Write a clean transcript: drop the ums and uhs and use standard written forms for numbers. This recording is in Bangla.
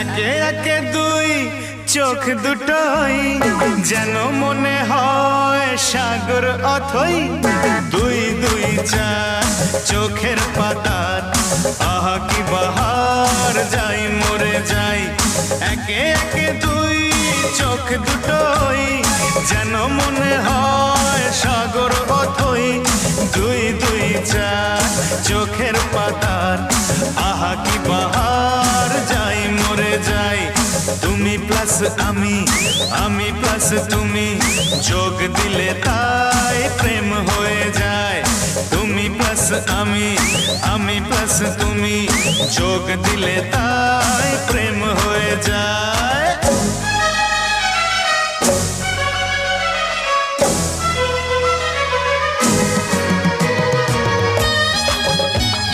একে একে দুই চোখ দুটোই যেন মনে হয় সাগর অথই। দুই দুই চার চোখের পাতার আহা কি বাহার, যাই মরে যাই। একে একে দুই চোখ দুটোই যেন মনে হয় সাগর অথই। দুই দুই চার চোখের পাতার আহা কি বাহার, যাই মরে যাই। তুমি প্লাস আমি, আমি প্লাস তুমি, যোগ দিলে তাই প্রেম হয়ে যায়। তুমি প্লাস আমি, আমি প্লাস তুমি, যোগ দিলে তাই প্রেম হয়ে যায়।